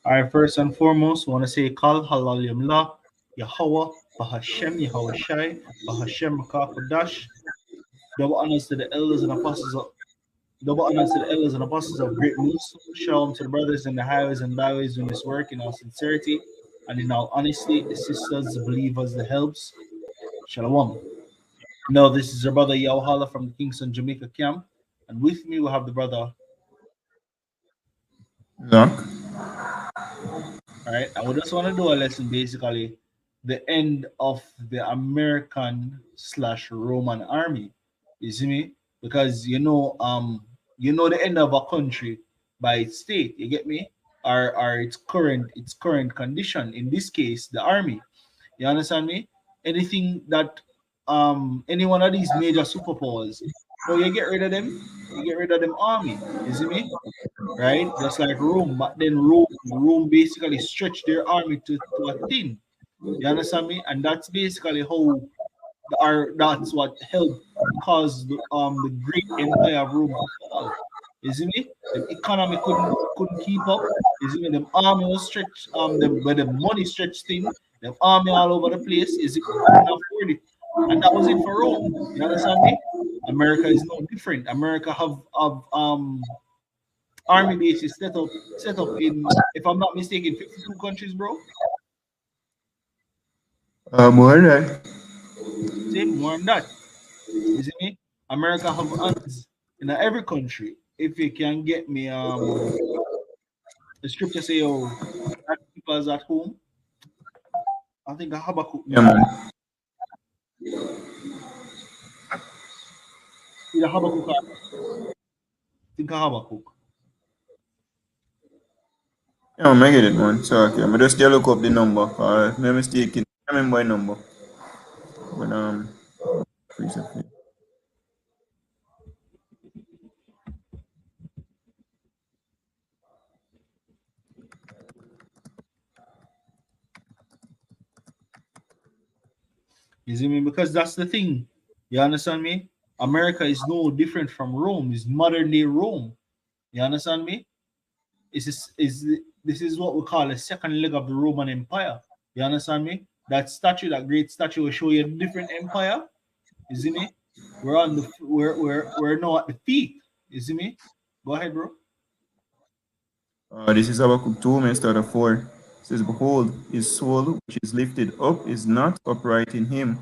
I first and foremost want to say Kal Halal Yamla, Yahweh, Bahashem Yahweh Shai, Bahashem Makakodash, double honors to the elders and apostles of double honors to the elders and apostles of Great Moose. Shalom to the brothers in the highways and byways doing this work in all sincerity and in all honesty, the sisters, the believers, the helps. Shalom. Now, this is your brother Yawhala from the Kingston, Jamaica camp, and with me we have the brother. Zach. All right, and we just want to do a lesson basically the end of the American slash Roman army. You see me? Because you know the end of a country by its state. You get me? Or its current condition. In this case, the army. You understand me? Anything that any one of these major superpowers, no, you get rid of them. You get rid of them army. You see me? Right? Just like Rome, but then Rome basically stretched their army to a thin. You understand me? And that's basically how that's what helped cause the great empire of Rome to fall. You see me? The economy couldn't keep up. You see me? The army was stretched, where the money stretched thin, the army all over the place, is it couldn't afford it. And that was it for Rome. You understand me? America is no different. America have army bases set up in, if I'm not mistaken, 52 countries, bro. More than that. See, more than that. You see me? America have armies in every country. If you can get me the scripture say, oh, that people's at home. I think Habakkuk Yeah, maybe. man. Either Habakkuk or I think Habakkuk. Yeah, man, I get it, man. So, okay, I just get look up the number. My mistake. I remember the number. But, recently. You see me? Because that's the thing. You understand me? America is no different from Rome. It's modern day Rome. You understand me? This is what we call a second leg of the Roman Empire. You understand me? That statue, that great statue, will show you a different empire. You see me? We're now at the peak. You see me? Go ahead, bro. This is Habakkuk 2, man, start of 4. It says, Behold, his soul which is lifted up is not upright in him,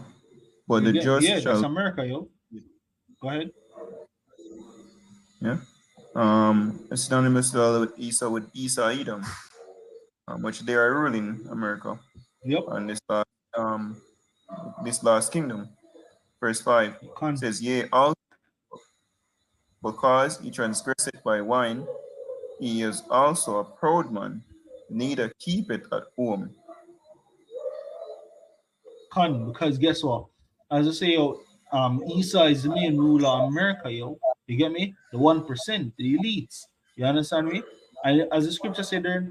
but You the get, just yeah, that's shall. America, yo. Go ahead. Yeah. Synonymous with Esau Edom, which they are ruling America Yep. on this last kingdom. Verse 5 Con says, Yea, all because he transgresseth by wine, he is also a proud man, neither keep it at home. con because guess what? As I say, yo, Esau is the main ruler of America, yo. You get me? The 1%, the elites. You understand me? And as the scripture said, they're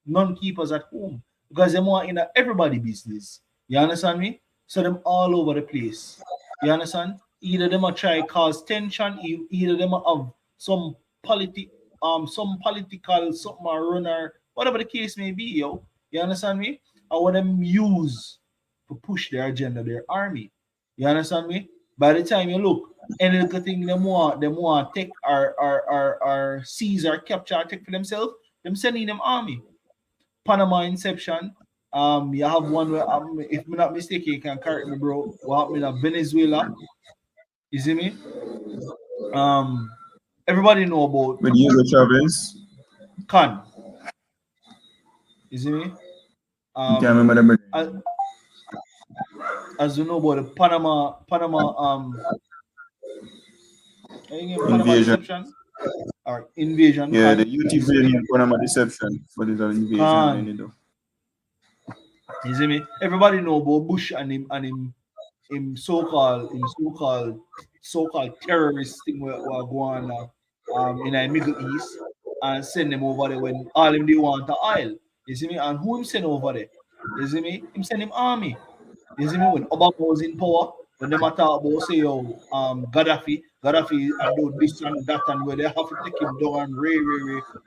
none keepers at home because they're more in a everybody business. You understand me? So them all over the place. You understand? Either them are try cause tension, either them are have some political something or runner, whatever the case may be, yo. You understand me? Or what them use to push their agenda, their army. You understand me? By the time you look, any little thing them want take or seize or capture or take for themselves, them sending them army. Panama Inception. You have one where if I'm not mistaken, you can correct me, bro. What happened in Venezuela? You see me? Um, everybody know about With Hugo Chavez, Khan. You see me? you can't remember the As, as you know about the Panama again, Panama invasion. Deception or Invasion Yeah, the Khan. youth You see me? invasion, Panama deception, but it's an invasion, Khan. man, though. You see me? Everybody know about Bush and him so-called terrorist thing were going on in the Middle East and send them over there when all him they want the oil. You see me? And who him send over there? You see me? Him send him army. You see me? When Obama was in power, when they talk about say Gaddafi and do this and that and where they have to take him down and Ray.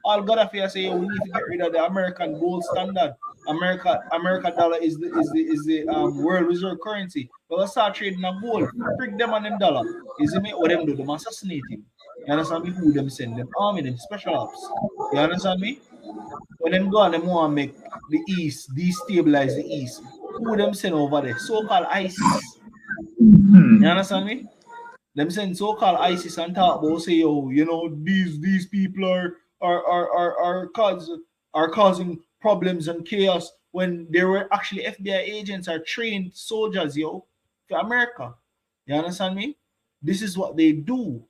All Gaddafi I say we need to get rid of the American gold standard. America dollar is the world reserve currency. But let's start trading a gold. Prick them on them dollar. Is it me? What them do? Them assassinate him. You understand me? Who them send? Them army, them special ops. You understand me? When them go and them want to make the East destabilize the East, who them send over there? So-called ISIS. You understand me? Them send so-called ISIS and talk about say, these people are causing problems and chaos when they were actually FBI agents or trained soldiers, for America. You understand me? This is what they do.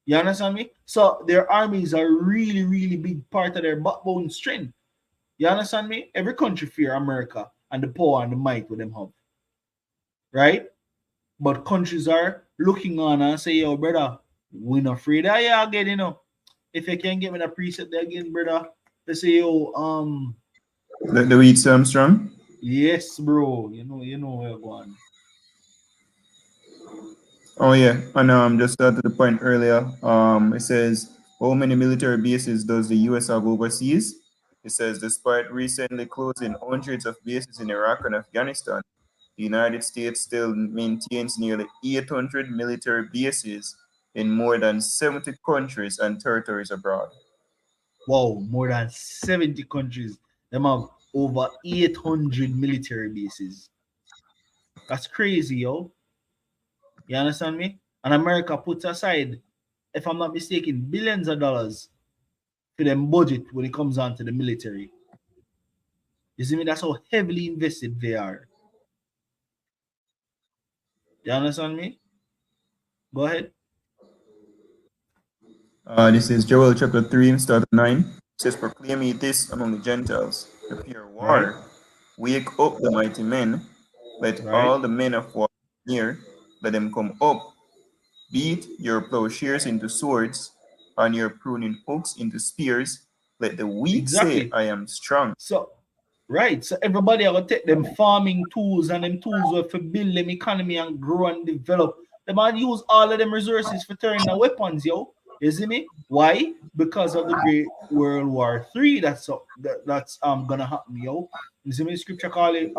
You understand me? So their armies are really, really big part of their backbone strength. You understand me? Every country fear America and the power and the might with them have. Right? But countries are looking on and say, yo, brother, we're not afraid of you again, If you can get me the preset there again, brother, they say, yo, The weed Armstrong? yes, bro. You know where I'm going. Oh yeah, and just to the point earlier, it says how many military bases does the U.S. have overseas? It says despite recently closing hundreds of bases in Iraq and Afghanistan, the United States still maintains nearly 800 military bases in more than 70 countries and territories abroad. Wow, more than 70 countries. Them have over 800 military bases. That's crazy, yo. You understand me? And America puts aside, if I'm not mistaken, billions of dollars for them budget when it comes on to the military. You see me? That's how heavily invested they are. You understand me? Go ahead. This is Joel chapter 3, start at 9. It says, proclaim ye this among the Gentiles, prepare war. Right. Wake up the mighty men, let Right. all the men of war near, let them come up. Beat your plowshares into swords, and your pruning hooks into spears. Let the weak say, Exactly. I am strong. So, right. So everybody are gonna take them farming tools and them tools where for build them economy and grow and develop. They might use all of them resources for turning the weapons, yo. You see me? Why? Because of the Great World War III. That's gonna happen, yo. You see me? Scripture call it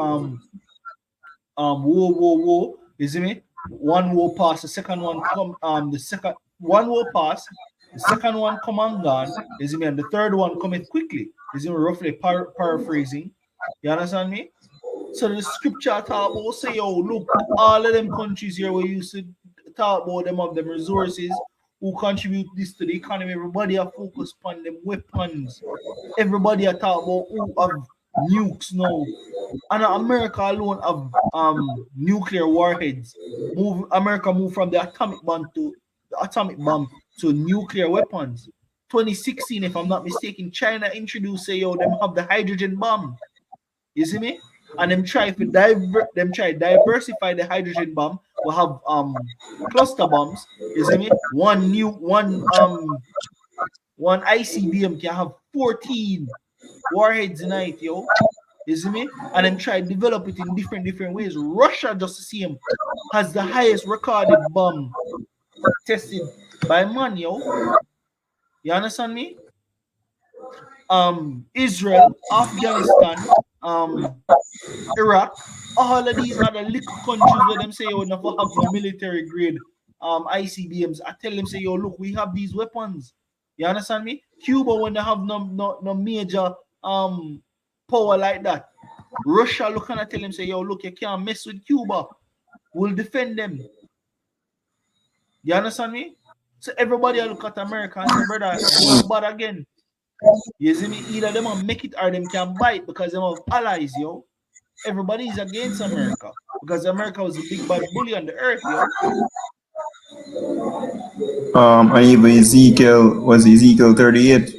war. You see me? One war pass, the second one come the second one war pass, the second one come and gone. You see me? And the third one cometh quickly. You see me? Roughly paraphrasing. You understand me? So the scripture talk about say, yo, look, all of them countries here we used to talk about them of them resources who contribute this to the economy. Everybody are focused on them weapons. Everybody are talk about who have nukes now. And America alone have nuclear warheads. America moved from the atomic bomb to nuclear weapons. 2016, if I'm not mistaken, China introduced say, yo, them have the hydrogen bomb. You see me? And them try diversify the hydrogen bomb. We have cluster bombs. You see me? One ICBM can have 14 warheads in it, yo. You see me? And then try to develop it in different ways. Russia, just to see him, has the highest recorded bomb tested by man, yo. You understand me? Israel, Afghanistan, Iraq, all of these are the little countries where them say, yo, never have no military grade ICBMs. I tell them, say, yo, look, we have these weapons. You understand me? Cuba, when they have no major power like that. Russia look and I tell them, say, yo, look, you can't mess with Cuba. We'll defend them. You understand me? So everybody look at America and say, brother, go bad again. You see me? Either them will make it or them can bite because them have allies, yo. Everybody is against America because America was a big bad bully on the earth, yo. And even Ezekiel 38.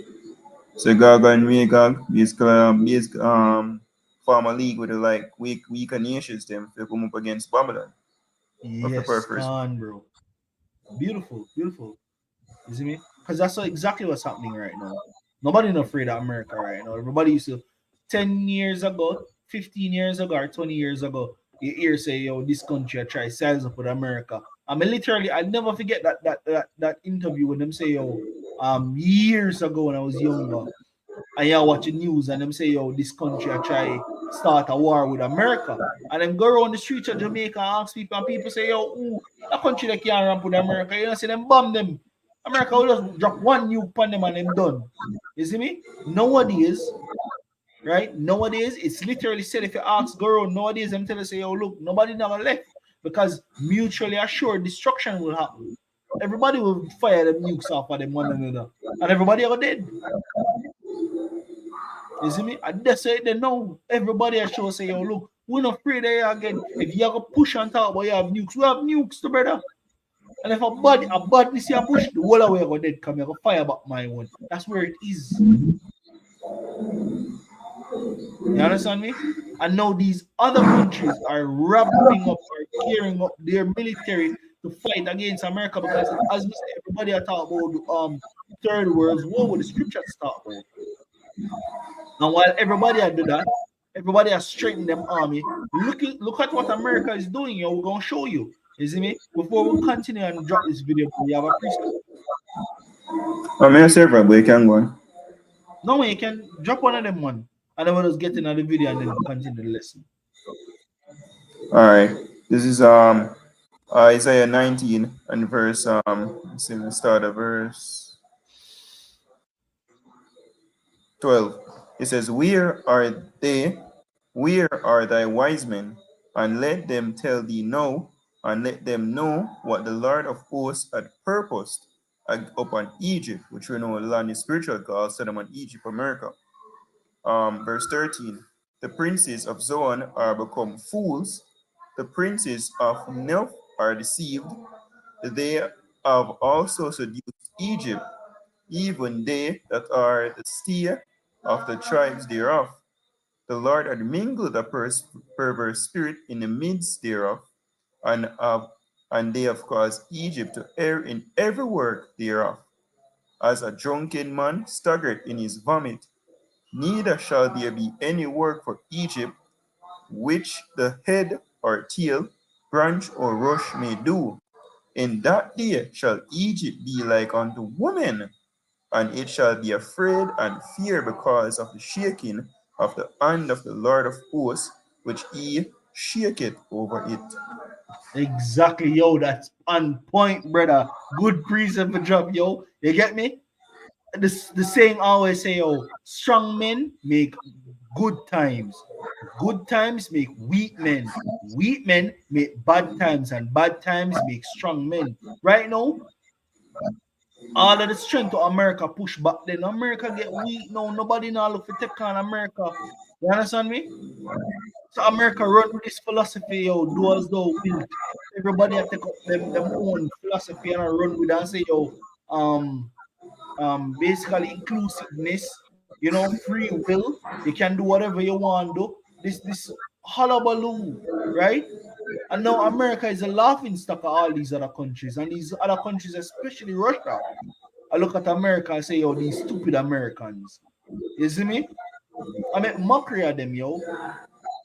So Gog and Magog basically form a league with the like weaker nations them to come up against Babylon. Yes, can, bro. Beautiful. You see me? Because that's exactly what's happening right now. Nobody's afraid of America right now. Everybody used to 10 years ago, 15 years ago, or 20 years ago, you hear say, yo, this country I try size up with America. I mean, literally, I'll never forget that interview when them say, yo, years ago when I was younger, and you watch the news and them say, yo, this country I try start a war with America. And then go around the streets of Jamaica and ask people, and people say, yo, ooh, that country that can't ramp with America. You know, see them bomb them. America will just drop one nuke on them and them done. You see me? Nowadays, right? Nowadays, it's literally said if you ask go around nowadays, them tell you say, yo, look, nobody never left because mutually assured destruction will happen. Everybody will fire them nukes off of them one another, and everybody are dead. You see me? And they say they know everybody are sure say, yo, look, we're not afraid of you again. If you have a push and talk about you have nukes, we have nukes, the brother. And if a badness you push, the whole away go dead come, you go fire back my one. That's where it is. You understand me? And now these other countries are ramping up or gearing up their military to fight against America because as we say, everybody are talking about third world war with the scriptures talk about. And while everybody do that, everybody has strengthened them army. Look at what America is doing. Yo, we're gonna show you. You see me? Before we continue and drop this video, we have a preset. I'm a server, but you can go on. No, you can drop one of them one. And then we'll just get into the video and then continue the lesson. All right. This is Isaiah 19 and verse let's see, we start at verse 12. It says, Where are they? Where are thy wise men? And let them tell thee no, and let them know what the Lord of hosts had purposed upon Egypt, which we know the land is spiritual, God set them on Egypt, America. Verse 13. The princes of Zoan are become fools. The princes of Neph are deceived. They have also seduced Egypt, even they that are the steer of the tribes thereof. The Lord had mingled a perverse spirit in the midst thereof, and they have caused Egypt to err in every work thereof, as a drunken man staggered in his vomit. Neither shall there be any work for Egypt, which the head or tail, branch or rush may do. In that day shall Egypt be like unto women, and it shall be afraid and fear because of the shaking of the hand of the Lord of hosts, which he shaketh over it. Exactly, yo. That's on point, brother. Good precept for drop, yo. You get me? The saying always say, yo, strong men make good times. Good times make weak men. Weak men make bad times, and bad times make strong men. Right now, all of the strength to America push back. Then America get weak now. Nobody now look for take on America. You understand me? So America run with this philosophy, yo, do as though will. Everybody have take up them own philosophy and run with it and say, yo, basically inclusiveness, you know, free will. You can do whatever you want to do. This hullabaloo, right? And now America is a laughing stock of all these other countries, and these other countries, especially Russia. I look at America and say, yo, these stupid Americans. You see me? I make mockery of them, yo.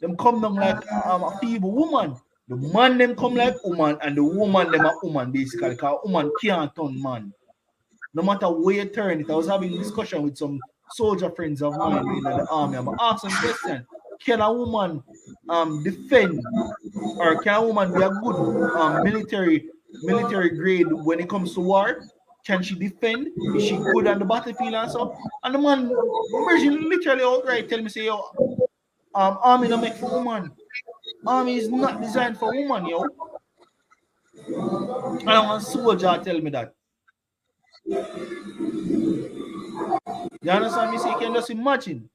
Them come down like a feeble woman. The man them come like woman, and the woman them a woman basically. Because woman can't turn man. No matter where you turn it. I was having a discussion with some soldier friends of mine in the army. I'm asking question: Can a woman defend, or can a woman be a good military grade when it comes to war? Can she defend? Is she good on the battlefield and so? And the man literally outright tell me say, yo, army don't make for woman. Army is not designed for woman, yo. And I want soldier tell me that. You understand me? So you can just imagine.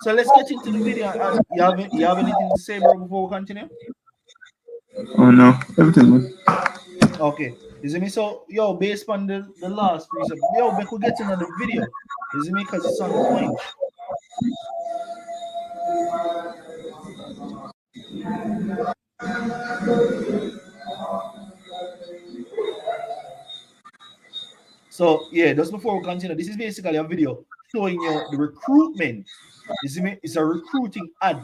So let's get into the video. You have anything to say, bro, before we continue? Oh no, everything good. Okay. You see me? So, yo, based on the last precept, yo, we could get into the video. You see me? Because it's on point. So, yeah, just before we continue, this is basically a video showing you the recruitment. You see me? It's a recruiting ad.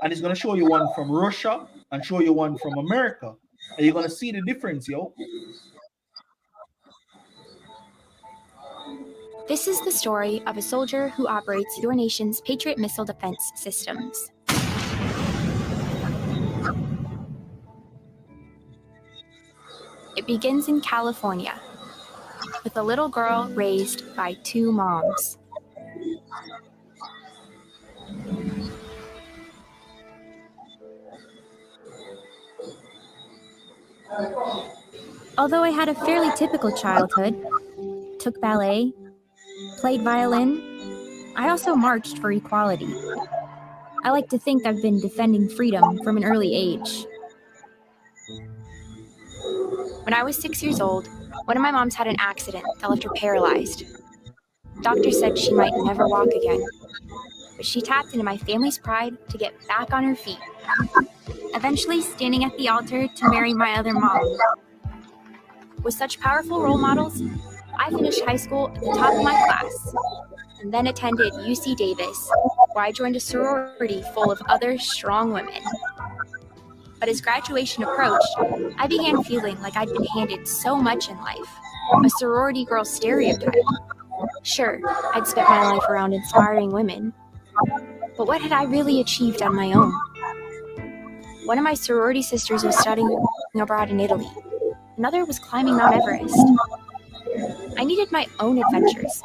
and it's gonna show you one from Russia and show you one from America, and you're gonna see the difference, yo. This is the story of a soldier who operates your nation's Patriot missile defense systems. It begins in California with a little girl raised by two moms. Although I had a fairly typical childhood, took ballet, played violin, I also marched for equality. I like to think I've been defending freedom from an early age. When I was 6 years old, one of my moms had an accident that left her paralyzed. Doctors said she might never walk again, but she tapped into my family's pride to get back on her feet, eventually standing at the altar to marry my other mom. With such powerful role models, I finished high school at the top of my class, and then attended UC Davis, where I joined a sorority full of other strong women. But as graduation approached, I began feeling like I'd been handed so much in life, a sorority girl stereotype. Sure, I'd spent my life around inspiring women, but what had I really achieved on my own? One of my sorority sisters was studying abroad in Italy. Another was climbing Mount Everest. I needed my own adventures,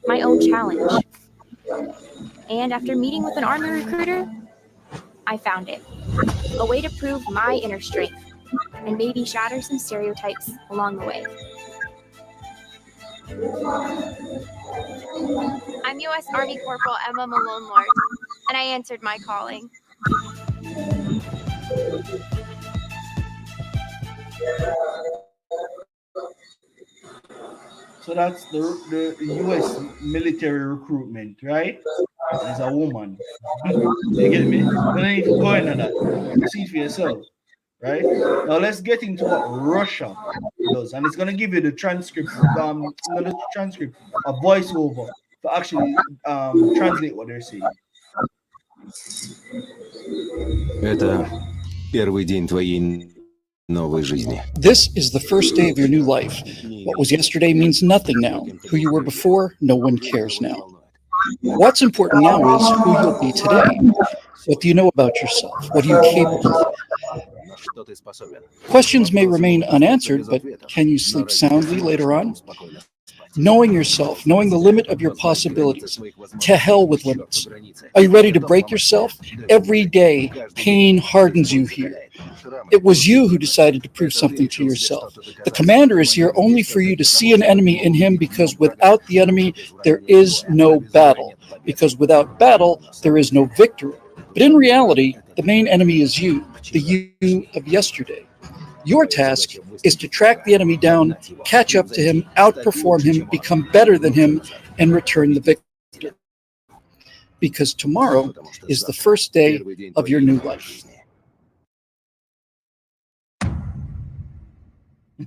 my own challenge. And after meeting with an Army recruiter, I found it. A way to prove my inner strength and maybe shatter some stereotypes along the way. I'm U.S. Army Corporal Emma Malone Lord, and I answered my calling. So that's the U.S. military recruitment, right? As a woman, you get me? You don't need to go into that. See it for yourself, right? Now let's get into what Russia does, and it's gonna give you the transcript, not the transcript, a voiceover to actually translate what they're saying. Это первый день твоей новой жизни. This is the first day of your new life. What was yesterday means nothing now. Who you were before, no one cares now. What's important now is who you'll be today. What do you know about yourself? What are you capable of? Что ты способен? Questions may remain unanswered, but can you sleep soundly later on? Knowing yourself, knowing the limit of your possibilities. To hell with limits. Are you ready to break yourself? Every day, pain hardens you here. It was you who decided to prove something to yourself. The commander is here only for you to see an enemy in him, because without the enemy, there is no battle. Because without battle, there is no victory. But in reality, the main enemy is you, the you of yesterday. Your task is to track the enemy down, catch up to him, outperform him, become better than him, and return the victor. Because tomorrow is the first day of your new life.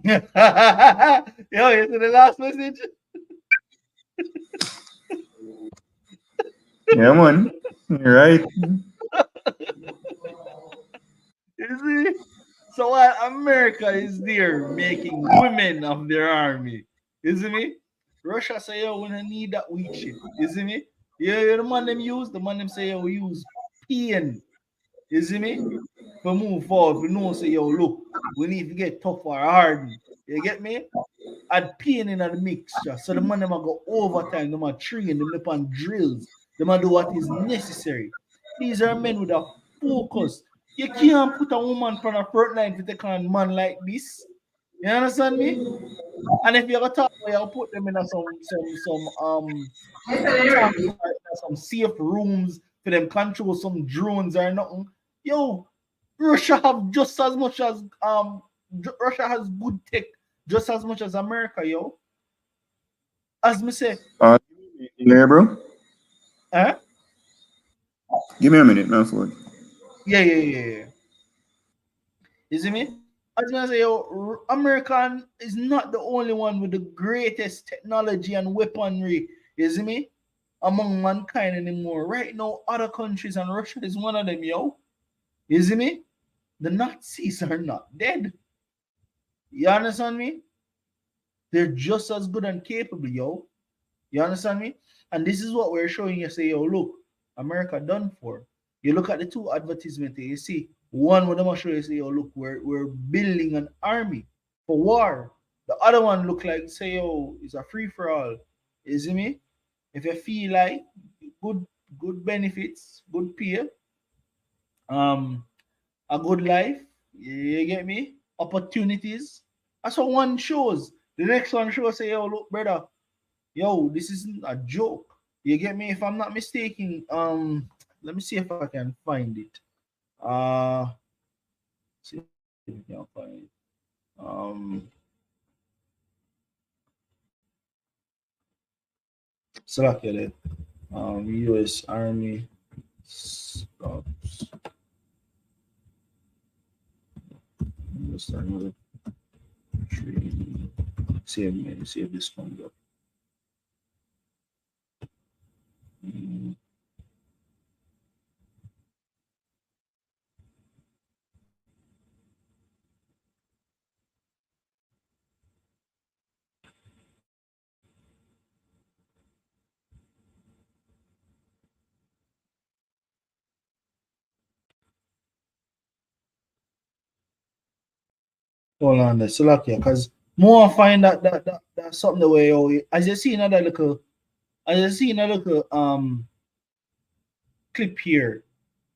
Yo, you see the last message? Yeah, man. You're right. You see? So while America is there making women of their army, you see me? Russia say, yo, we don't need that weak shit. You see me? Yeah, the man them use, the man them say, yo, we use pain. You see me? We move forward, we know, say, yo, look, we need to get tough or hardened. You get me? Add pain in the mixture. So the man them a go overtime, them a train, them upon drills, them a do what is necessary. These are men with a focus. You can't put a woman on a front line to take on a man like this. You understand me? And if you're gonna talk, you'll put them in some safe rooms for them control some drones or nothing. Yo, Russia have just as much as Russia has good tech just as much as America, yo. As me say, You there, bro? huh? Give me a minute, man. For Yeah. You see me? I was gonna say, yo, American is not the only one with the greatest technology and weaponry, you see me? Among mankind anymore. Right now, other countries, and Russia is one of them, yo. You see me? The Nazis are not dead. You understand me? They're just as good and capable, yo. You understand me? And this is what we're showing you. Say, yo, look, America done for. You look at the two advertisements, you see one with them show you say, yo, look, we're building an army for war. The other one look like say, yo, it's a free for all. You see me? If you feel like good benefits, good pay, a good life, you get me? Opportunities. That's what one shows. The next one shows say, yo, look, brother, yo, this isn't a joke. You get me? If I'm not mistaken, let me see if I can find it. See if I can find it. Select it. U.S. Army stops. See if this comes up. Hold on, let's select here, because more find that's something the way as you see another little clip here,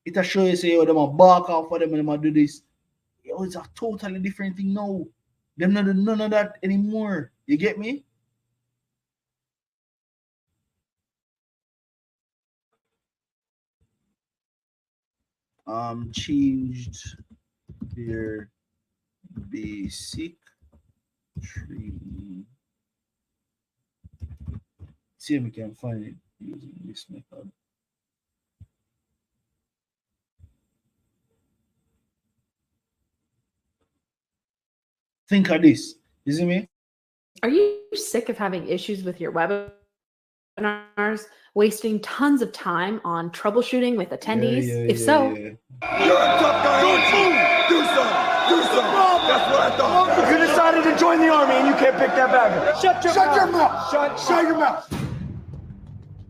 it'll show you say, oh, them a bark off for them and them a do this. Yo, it's a totally different thing now. Them not do none of that anymore. You get me? Changed their basic training. See if we can find it using this method. Think of this. You see me? Are you sick of having issues with your webinars, wasting tons of time on troubleshooting with attendees? If so, You're a tough guy. Do something. Do something. That's what I thought. You decided to join the army and you can't pick that back up. Shut your mouth. Shut your mouth.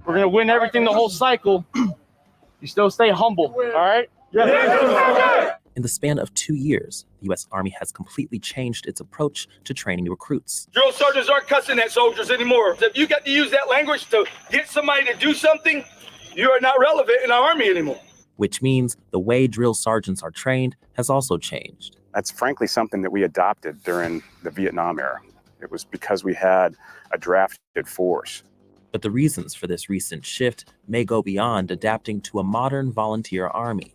We're going to win everything the whole cycle. You still stay humble, all right? Yeah. In the span of 2 years, the U.S. Army has completely changed its approach to training recruits. Drill sergeants aren't cussing at soldiers anymore. If you got to use that language to get somebody to do something, you are not relevant in our army anymore. Which means the way drill sergeants are trained has also changed. That's frankly something that we adopted during the Vietnam era. It was because we had a drafted force. But the reasons for this recent shift may go beyond adapting to a modern volunteer army.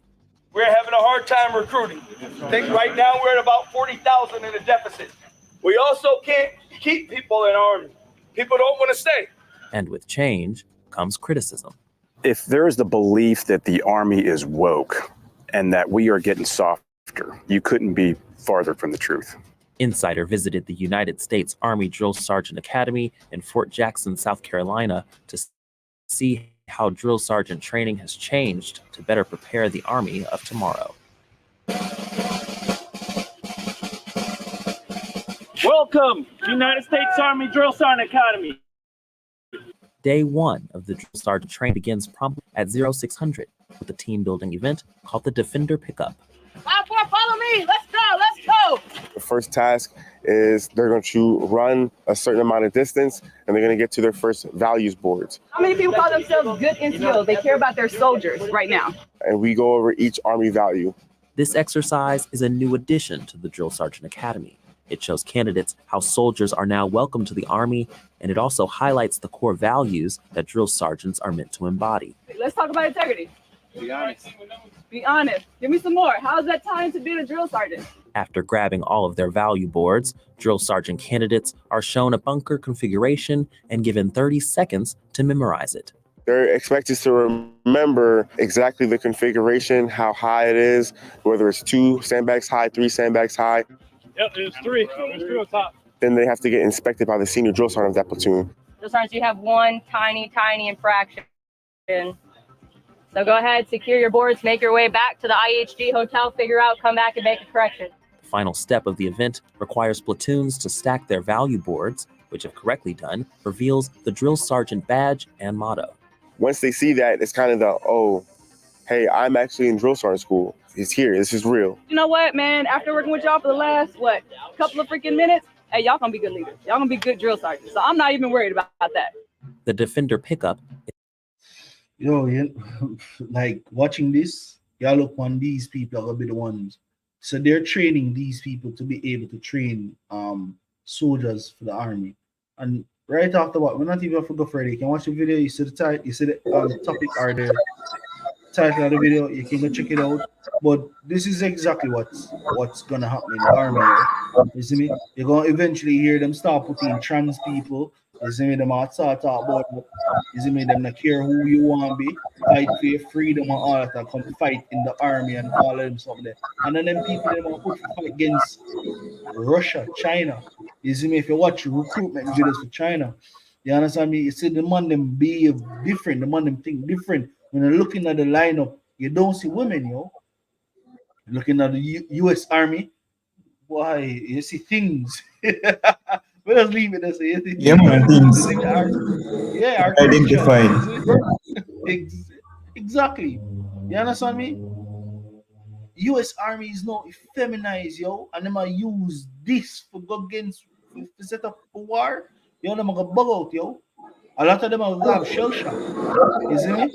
We're having a hard time recruiting. I think right now we're at about 40,000 in a deficit. We also can't keep people in our army. People don't want to stay. And with change comes criticism. If there is the belief that the army is woke and that we are getting softer, you couldn't be farther from the truth. Insider visited the United States Army Drill Sergeant Academy in Fort Jackson, South Carolina, to see how drill sergeant training has changed to better prepare the Army of tomorrow. Welcome, United States Army Drill Sergeant Academy. Day one of the drill sergeant training begins promptly at 0600 with a team building event called the Defender Pickup. Follow me. Let's go. The first task is they're going to run a certain amount of distance and they're going to get to their first values boards. How many people call themselves good NCOs? They care about their soldiers right now. And we go over each Army value. This exercise is a new addition to the Drill Sergeant Academy. It shows candidates how soldiers are now welcome to the Army, and it also highlights the core values that drill sergeants are meant to embody. Let's talk about integrity. Be honest. Be honest. Give me some more. How's that tie into being a drill sergeant? After grabbing all of their value boards, drill sergeant candidates are shown a bunker configuration and given 30 seconds to memorize it. They're expected to remember exactly the configuration, how high it is, whether it's 2 sandbags high, 3 sandbags high. Yep, there's 3. There's 3 on top. Then they have to get inspected by the senior drill sergeant of that platoon. Drill sergeants, you have one tiny infraction. So go ahead, secure your boards, make your way back to the IHG hotel, figure out, come back and make a correction. The final step of the event requires platoons to stack their value boards, which, if correctly done, reveals the drill sergeant badge and motto. Once they see that, it's kind of the, oh, hey, I'm actually in drill sergeant school. It's here. This is real. You know what, man? After working with y'all for the last, couple of freaking minutes, hey, y'all gonna be good leaders. Y'all gonna be good drill sergeants. So I'm not even worried about that. The Defender pickup. Like watching this, y'all look on these people are gonna be the ones. So they're training these people to be able to train soldiers for the army. And right after what, we're not even for go further. You can watch the video, you see the title, you see the topic or the title of the video, you can go check it out. But this is exactly what's gonna happen in the army. Right? You see me? You're gonna eventually hear them start putting trans people. You see me? Them outside talk about. You see me? Them not care who you want to be. Fight for your freedom and all that. Come fight in the army and all of them stuff there. And then them people them want to put fight against Russia, China. You see me? If you watch recruitment videos for China, you understand me? You see the man them be different. The man them think different. When you're looking at the lineup, you don't see women, yo. Looking at the U.S. Army, why you see things. Let us leave it as a yeah, man, things. Identified. Exactly. You understand me? U.S. Army is not feminized, yo, and them are use this for go against to set up a war. You know, them are gonna bug out, yo. A lot of them are have shell shock. You see me?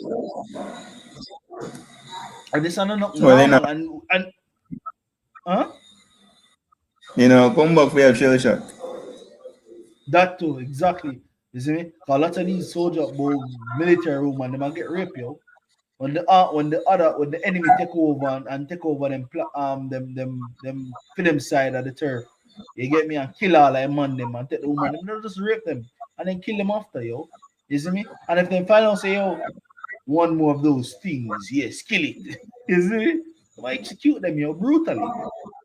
And this are not normal and huh? You know, come back we have shell shock. That too, exactly. You see me? A lot of these soldiers, military women, they might get raped, yo. When the enemy take over and take over them film side of the turf, you get me, and kill all like man them and take the woman, them not just rape them and then kill them after, yo. You see me? And if they find out say, yo, one more of those things, yes, kill it. You see me? Why execute them, yo, brutally?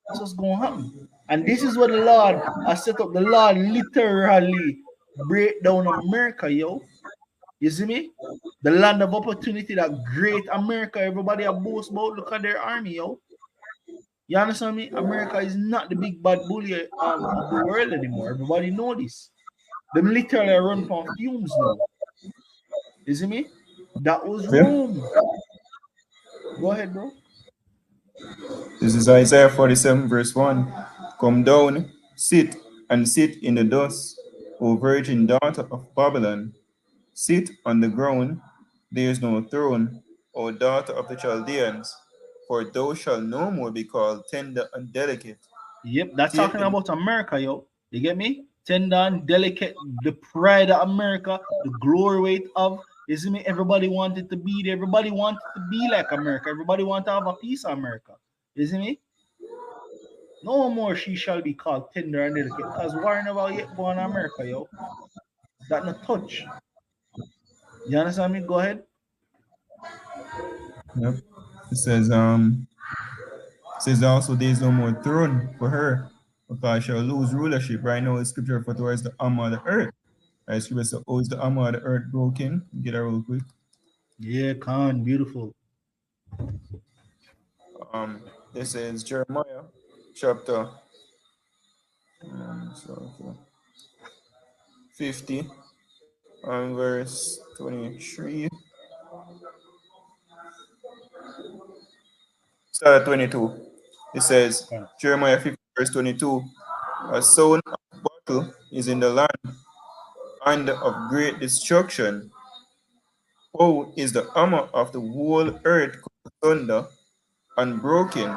That's what's gonna happen. And this is what the Lord has set up. The Lord literally break down America, yo. You see me? The land of opportunity, that great America, everybody boast about. Look at their army, yo. You understand me? America is not the big bad bully of the world anymore. Everybody know this. Them literally run from fumes now. You see me? That was Rome. Go ahead, bro. This is Isaiah 47, verse 1. Come down, sit in the dust, O virgin daughter of Babylon. Sit on the ground, there is no throne, O daughter of the Chaldeans, for thou shalt no more be called tender and delicate. Yep, that's talking about America, yo. You get me? Tender and delicate, the pride of America, the glory weight of, you see me? Everybody wanted to be there. Everybody wanted to be like America. Everybody wanted to have a piece of America. You see me? No more she shall be called tender and delicate, because war never yet born in America, yo. That not touch. You understand me? Go ahead. Yep. It says also there is no more throne for her, because she shall lose rulership. Right now, the scripture for towards the arm of the earth. Right, scripture says, oh, is the arm of the earth broken? Get that real quick. Yeah, Khan, beautiful. This is Jeremiah chapter 50 verse 23. Start at 22. It says, Jeremiah 50 verse 22, a sound of battle is in the land and of great destruction. Oh, is the armor of the whole earth asunder and broken?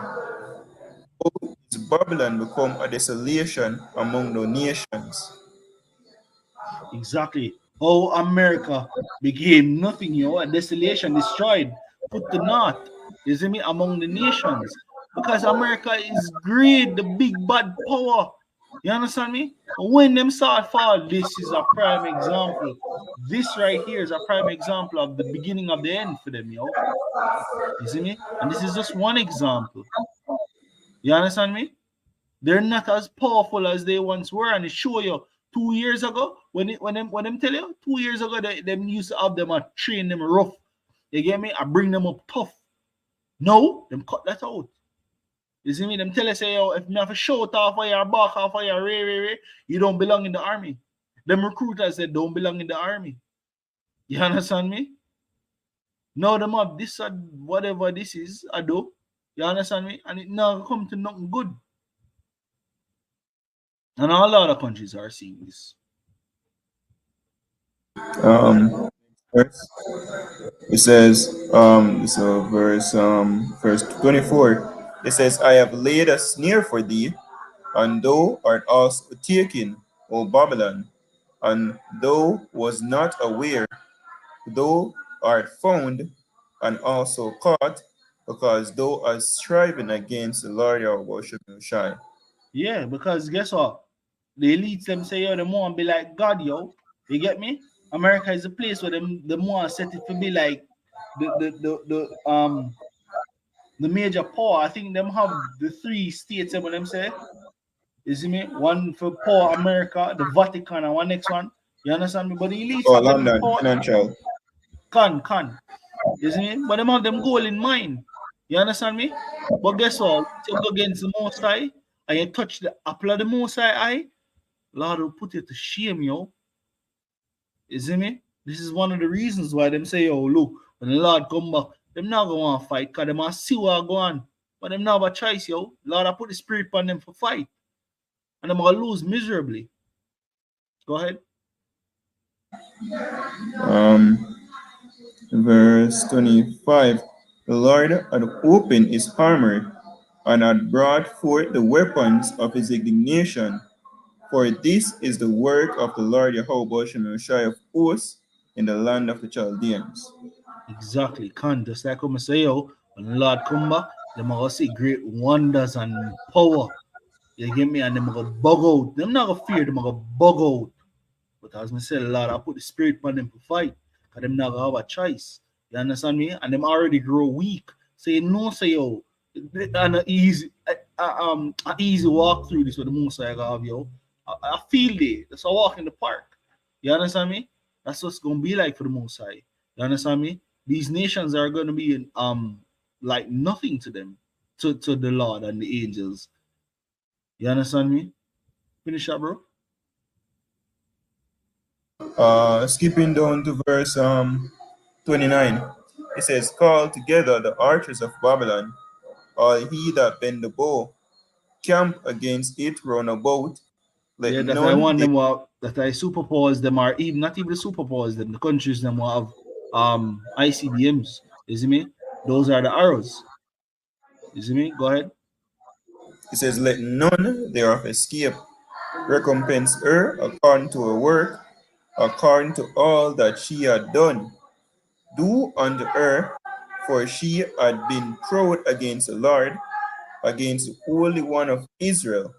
Oh, is Babylon become a desolation among the nations? Exactly. Oh, America became nothing, you know, a desolation, destroyed, put to naught, you see me, among the nations. Because America is great, the big bad power. You understand me? When them start fall, this is a prime example. This right here is a prime example of the beginning of the end for them, yo. You see me? And this is just one example. You understand me? They're not as powerful as they once were, and it show you 2 years ago when them tell you 2 years ago them used to have them train them rough You get me? I bring them up tough. No, them cut that out. You see me? Them tell us, say, yo, if me have a shout off of your back off of your ray, you don't belong in the army. Them recruiters said don't belong in the army. You understand me? Now them have this whatever this is, I do. You understand me? And it now come to nothing good. And a lot of countries are seeing this. Verse, it says, so verse 24, it says, I have laid a snare for thee, and thou art also taken, O Babylon, and thou was not aware, thou art found, and also caught, because thou art striving against the Lord your worship Shai. Yeah, because guess what? The elites them say, yo, them want to be like God, yo. You get me? America is a place where them more set it to be like the major power. I think them have the 3 states when them say. You see me? One for poor America, the Vatican, and one next one. You understand me? But the elites have London, them financial. Can. You see me? But them have them goal in mind. You understand me? But guess what? You go against the Most High and you touch the apple of the Most High, Lord will put you to shame, yo. You see me? This is one of the reasons why them say, yo, look, when the Lord come back, them not going to want to fight because them must see what go on. But them not have a choice, yo. Lord, I put the spirit on them for fight. And I'm going to lose miserably. Go ahead. Verse 25, the Lord had opened his armor and had brought forth the weapons of his indignation. For this is the work of the Lord Yahweh Shai of hosts in the land of the Chaldeans. Exactly, can just like I'm say, yo, when the Lord come back, them are gonna see great wonders and power. You get me? And them are gonna bug out. Them not gonna fear, them are gonna bug out. But as I say, Lord, I put the spirit on them to fight, because them not gonna have a choice. You understand me? And them already grow weak. So you know, say, yo, and an easy walk through this with the most I have, yo. I feel it. That's a walk in the park. You understand me? That's what's gonna be like for the Most High. You understand me? These nations are gonna be like nothing to them, to the Lord and the angels. You understand me? Finish up, bro. Skipping down to verse 29, it says, call together the archers of Babylon, all he that bend the bow, camp against it round about. Let Yeah, that none I want them that I superpowers them are even not even the superpowers them, the countries them will have ICBMs. You see me? Those are the arrows. You see me? Go ahead. It says, let none thereof escape. Recompense her according to her work, according to all that she had done. Do unto her, for she had been proud against the Lord, against the Holy One of Israel.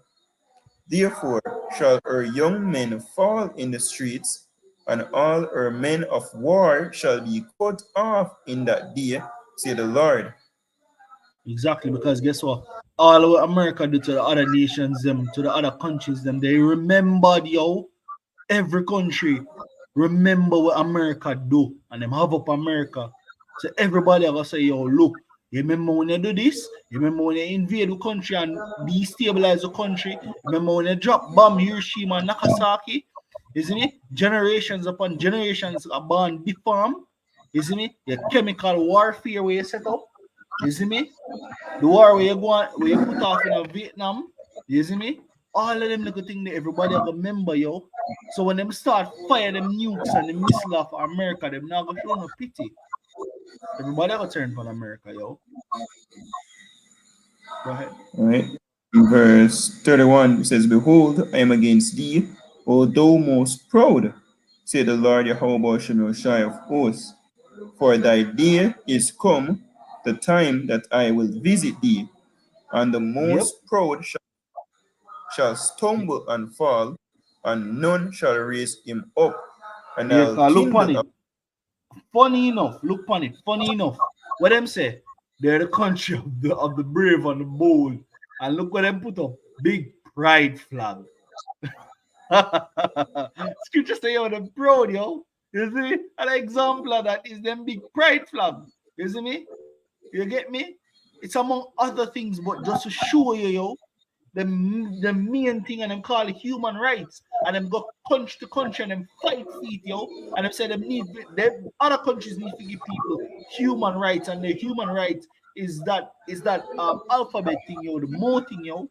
Therefore shall her young men fall in the streets, and all her men of war shall be cut off in that day, say the Lord. Exactly, because guess what? All what America do to the other nations, them to the other countries, them they remembered, yo. Every country remember what America do, and them have up America. So everybody ever say, yo, look, you remember when you do this? You remember when you invade the country and destabilize the country? Remember when you drop bomb Hiroshima and Nagasaki? Isn't it? Generations upon generations are born deformed. Isn't it? Your chemical warfare where you set up. You see me? The war where you go on, where you put off in Vietnam, you see me? All of them little things that everybody have remember, yo. So when them start fire them nukes and the missile off America, them not gonna show no pity. Everybody have a turn for America, yo. Go ahead. All right. Verse 31 says, behold, I am against thee, O thou most proud, say the Lord Yahweh Shai of hosts. For thy day is come, the time that I will visit thee, and the most proud shall stumble and fall, and none shall raise him up. And Yeah, I'll look on kindle it. Funny enough, look on it. Funny enough, what them say? They're the country of the brave and the bold. And look what them put up. Big pride flag. Scripture say, yo, they're proud, yo. You see? An example of that is them big pride flag. You see me? You get me? It's among other things, but just to show you, yo, the main thing, and them call it human rights, and them go country to country and them fight for it, yo, and them say them other countries need to give people human rights, and the human rights is that alphabet thing, yo, the more thing, yo.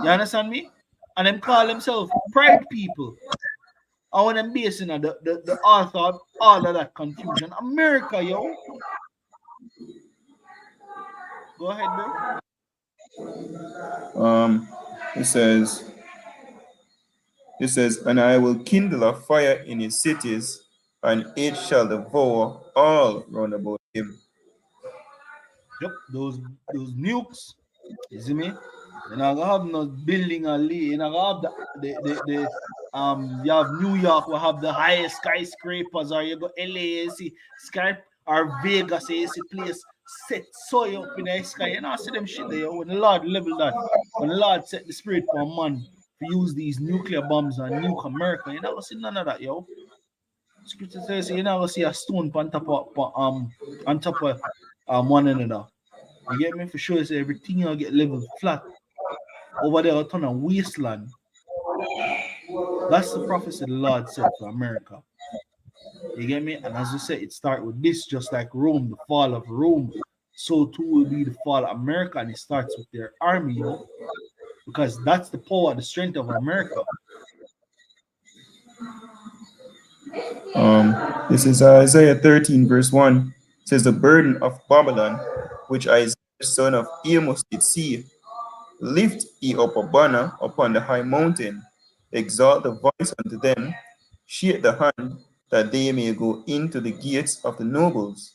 You understand me? And them call themselves pride people. I want them basing on the author of all of that confusion. America, yo. Go ahead, bro. It says, and I will kindle a fire in his cities, and it shall devour all round about him. Yep, those nukes, you see me? You're not gonna have no building or you're not gonna have you have New York will have the highest skyscrapers, or you go LA, you see or Vegas, you see place set so up in the sky. You know, see them shit there. When the Lord level that, when the Lord set the spirit for a man to use these nuclear bombs and nuke America, you never see none of that, yo. Scripture says you never see a stone on top of one another. You get me? For sure, so everything will get leveled flat. Over there, a ton of wasteland. That's the prophecy the Lord said for America. You get me? And as you said, it starts with this, just like Rome, the fall of Rome. So too will be the fall of America, and it starts with their army, you know? Because that's the power, the strength of America. This is Isaiah 13, verse 1. It says, the burden of Babylon, which Isaiah, son of Amos, did see, lift ye up a banner upon the high mountain, exalt the voice unto them, shake the hand, that they may go into the gates of the nobles.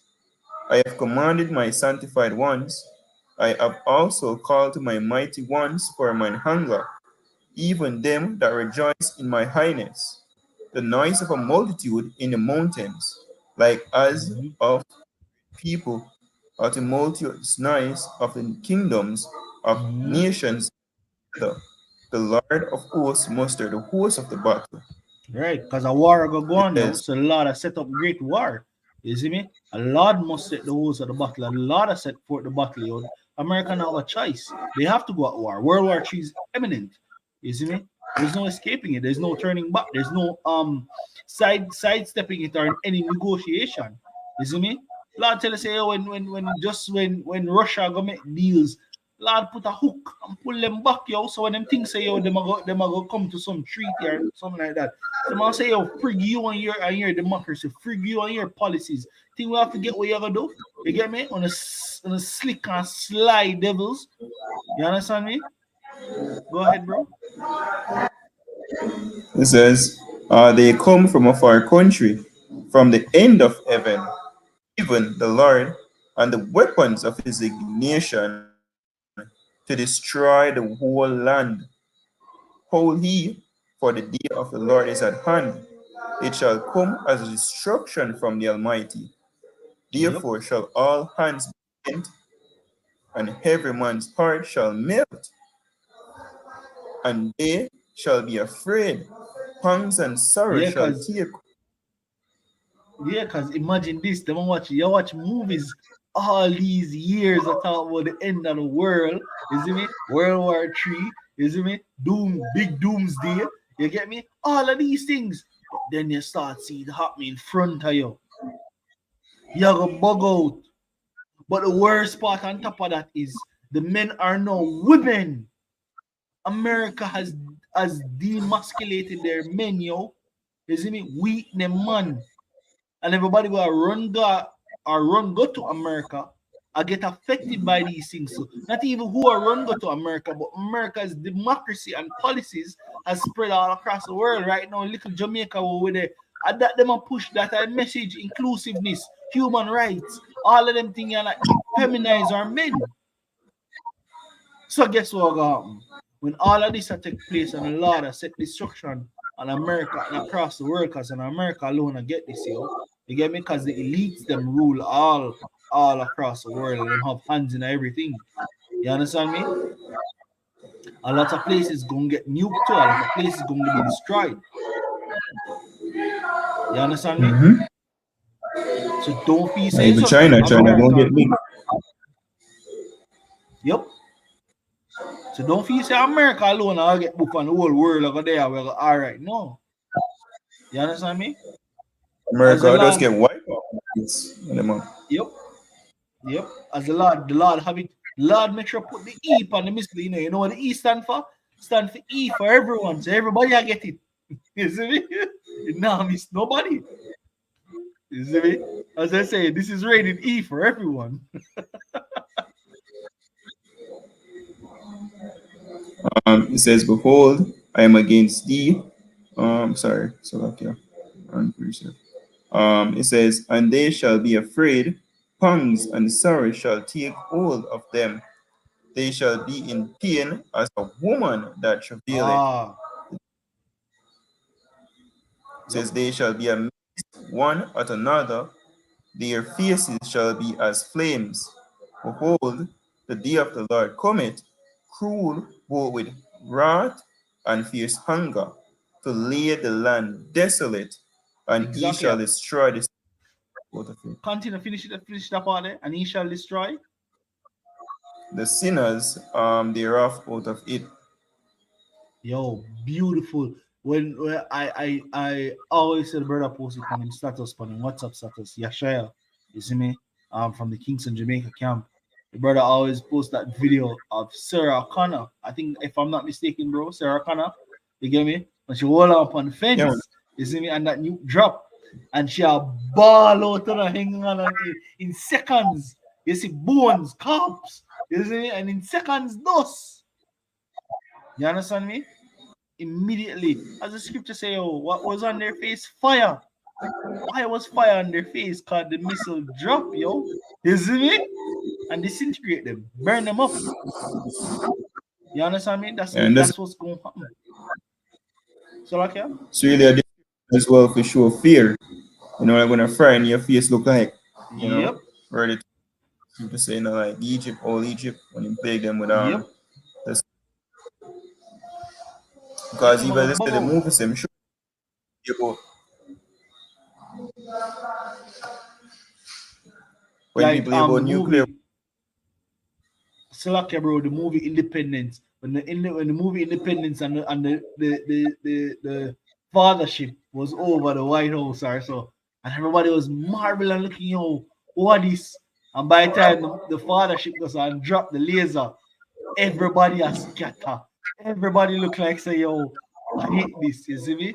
I have commanded my sanctified ones. I have also called to my mighty ones for mine hunger, even them that rejoice in my highness. The noise of a multitude in the mountains, like as of people, or the multitudes noise of the kingdoms of nations. The Lord of hosts muster the host of the battle. Right, because a war go on now. So the Lord has set up great war. You see me? A Lord must set the host of the battle. A Lord has set forth the battle. You know? America now have a choice. They have to go at war. World War III is imminent. You see me? There's no escaping it. There's no turning back. There's no sidestepping it or any negotiation. You see me? Lord tell us say when Russia go make deals, Lord put a hook and pull them back, yo. So when them things say yo, them go come to some treaty or something like that. Them all say yo, frig you and your democracy, frig you and your policies. Think we have to get what you're gonna do. You get me? On a slick and sly devils. You understand me? Go ahead, bro. It says, they come from a far country, from the end of heaven, even the Lord, and the weapons of his indignation to destroy the whole land. Hold ye, for the day of the Lord is at hand. It shall come as a destruction from the Almighty. Therefore shall all hands be bent, and every man's heart shall melt. And they shall be afraid. Pangs and sorrow shall take. Yeah, because imagine this. You watch movies all these years that talk about the end of the world. You see me? World War III. You see me? Big doomsday. You get me? All of these things. But then you start seeing it happening in front of you. You go bug out. But the worst part on top of that is the men are now women. America has demasculated their men, yo. You see me? Weak them man. And everybody will run go to America I get affected by these things. So not even who are run go to America, but America's democracy and policies has spread all across the world right now. Little Jamaica over there. And that them a push that a message, inclusiveness, human rights, all of them things like feminize our men. So guess what gonna happen? When all of this take place and the Lord has set destruction on America and across the world, because in America alone I get this, yo. You get me? Because the elites them rule all across the world and them have hands in everything. You understand me? A lot of places gonna get nuked too, a lot of places gonna be destroyed. You understand me? Mm-hmm. So don't feel And say even something China won't get big. Yep. So don't feel say America alone I'll get book on the whole world over there. Well, all right, no. You understand me? America just get wiped out. Yep. Yep. As the Lord have it. Lord make sure put the E on the middle. You know what the E stand for? Stand for E for everyone. So everybody I get it. You see me? It now miss nobody. You see me? As I say, this is rated E for everyone. It says, "Behold, I am against thee." Sorry, Slovakia. It says, "And they shall be afraid, pangs and sorrow shall take hold of them. They shall be in pain as a woman that travaileth." It says, "They shall be amazed one at another, their faces shall be as flames. Behold, the day of the Lord cometh, cruel both with wrath and fierce hunger, to lay the land desolate, and he shall destroy the Continue, finish that part there, and he shall destroy the sinners thereof out of it." Yo, beautiful. When I always said brother post it on him status on him WhatsApp status, Yashaya, you see me? From the Kingston Jamaica camp. The brother always post that video of Sarah Connor. I think if I'm not mistaken, bro, Sarah Connor, you get me? When she hold up on the fence, you see me, and that new drop, and she a ball out and hanging on in seconds. You see bones, corpse, you see me, and in seconds, dust. You understand me? Immediately, as the scripture say, oh, what was on their face? Fire. Why was fire on their face? Cause the missile drop, yo. You see me? And disintegrate them, burn them up. You understand me? That's what's going to happen. So like, yeah. It's really a as well for show fear. You know, like when a fry in your face look like, you know, ready to say, you know, like Egypt, all Egypt, when you plague them with this. Because even let's say the movie same show about when people about nuclear. So like, bro, the movie Independence, when the movie Independence and the fathership was over the White House or so, and everybody was marveling looking, yo, what is? And by the time the fathership goes and drop the laser, everybody has scatter. Everybody look like say, yo, I hate this, you see me?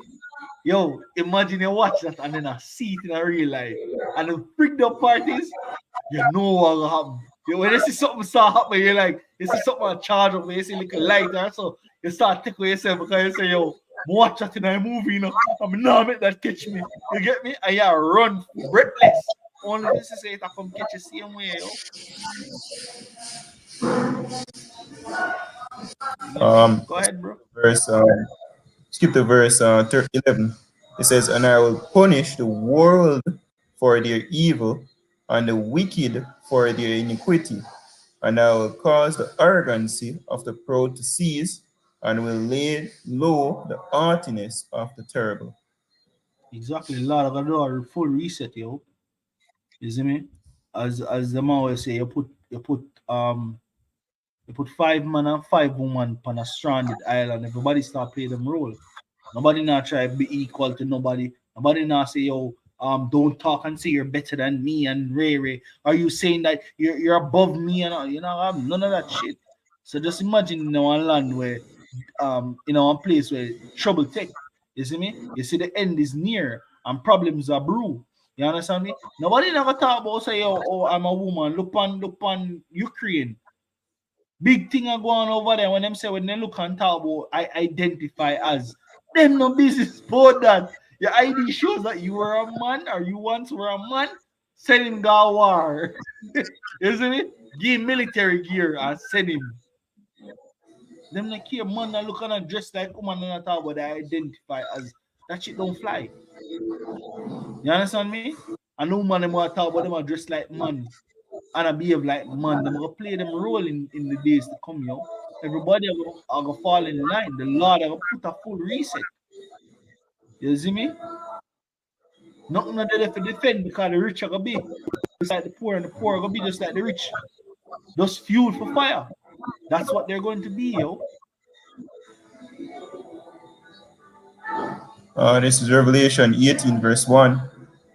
Yo, imagine you watch that and then I see it in a real life. And the freaked up parties, you know what will happen. You, when you see something start happening, you're like, you see something on charge up, you see like a light or so, you start tickling yourself because you say, yo, watch that in a movie, you know, I'm not make that catch me. You get me? And you run breathless. Only this is say it, I come catch you same way, yo. Go ahead, bro. Skip to verse 11. It says, "And I will punish the world for their evil, and the wicked for their iniquity. And I will cause the arrogancy of the proud to cease, and will lay low the haughtiness of the terrible." Exactly, Lord, I'm gonna do a full reset, yo. You see me? As the man will say, you put 5 man and 5 women on a stranded island. Everybody start playing them role. Nobody now try to be equal to nobody. Nobody now say, yo, don't talk and say you're better than me and Ray. Are you saying that you're above me and all? You know, I'm none of that shit. So just imagine, you know, one land where you know, one place where trouble take. You see me? You see the end is near and problems are brew. You understand me? Nobody never talk about say, oh, I'm a woman. Look on Ukraine. Big thing are going over there when them say when they look and talk about I identify as them no business for that. Your ID shows that you were a man or you once were a man. Send him go war. Isn't it? Give military gear and send him. Them like here man that look and dress like woman and talk about they identify as that shit don't fly. You understand me? I know man them want to talk about them are dressed like man and I behave like man. Them gonna play them role in the days to come, yo. Everybody are gonna fall in line. The Lord are gonna put a full reset. You see me? Nothing of them to defend because the rich are gonna be just like the poor, and the poor are gonna be just like the rich. Just fuel for fire. That's what they're going to be, yo. This is Revelation 18, verse 1.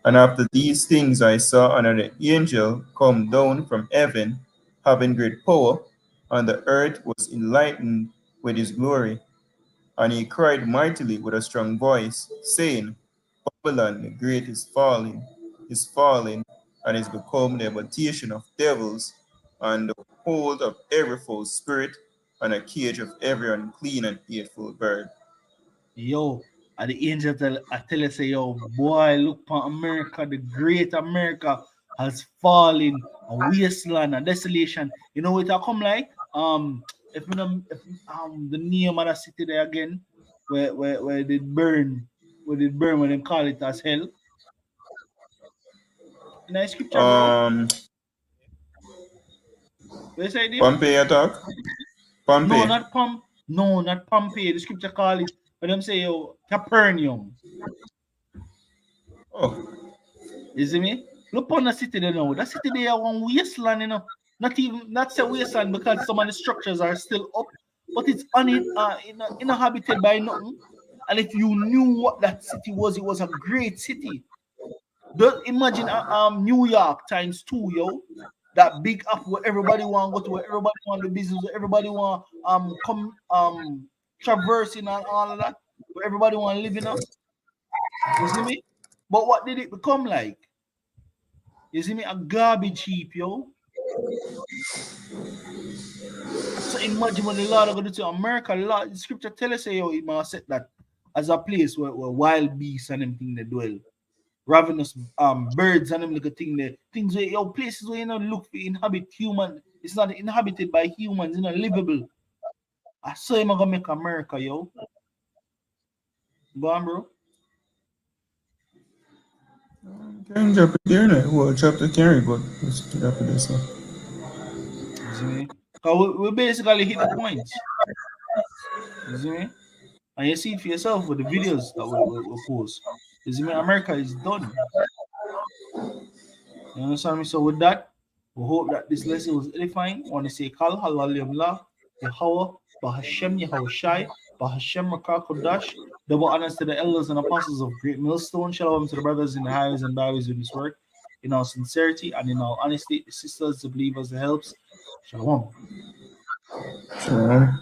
And after these things I saw another angel come down from heaven, having great power, and the earth was enlightened with his glory. And he cried mightily with a strong voice, saying, Babylon the great is fallen, and is become the habitation of devils, and the hold of every false spirit, and a cage of every unclean and hateful bird. Yo, and the angel I tell you, say, yo, boy, look for America, the great America has fallen, a wasteland, a desolation. You know what it come like? If the name of the city there again, where they burn, when they call it as hell. In the scripture, where say it? Pompeii attack? Pompeii. No, not Pompeii. The scripture call it, but them say, yo, Capernaum. Oh. You see me? Look on the city there now. That city there one wasteland, you know. Not say wasteland because some of the structures are still up, but it's uninhabited by nothing. And if you knew what that city was, it was a great city. Just imagine New York times 2, yo. That big up where everybody want to go to, where everybody want to do business, where everybody want come traversing and all of that, where everybody want to live in. You see me? But what did it become like? You see me? A garbage heap, yo. So imagine what the Lord are going to do to America. The scripture tell us, yo, it must set that as a place where wild beasts and everything they dwell. Ravenous birds and them little thing there. Things where, yo, places where you know look for inhabit human. It's not inhabited by humans, you know, livable. I saw him gonna make America, yo. Go on, bro. Can drop it there now. Well, drop the carry, but let's drop it this one. You see me? We basically hit the points. You see me? And you see it for yourself with the videos that we post. You see me? America is done. You understand me? So with that, we hope that this lesson was edifying. I want to say Kal Halalim Yahweh, Bahashem Yahushai, Bahashem Makakodash. Double honors to the elders and apostles of Great Millstone. Shalom to the brothers in the highways and byways in this work. In our sincerity and in our honesty, the sisters, the believers, the helps. Shalom. Shalom.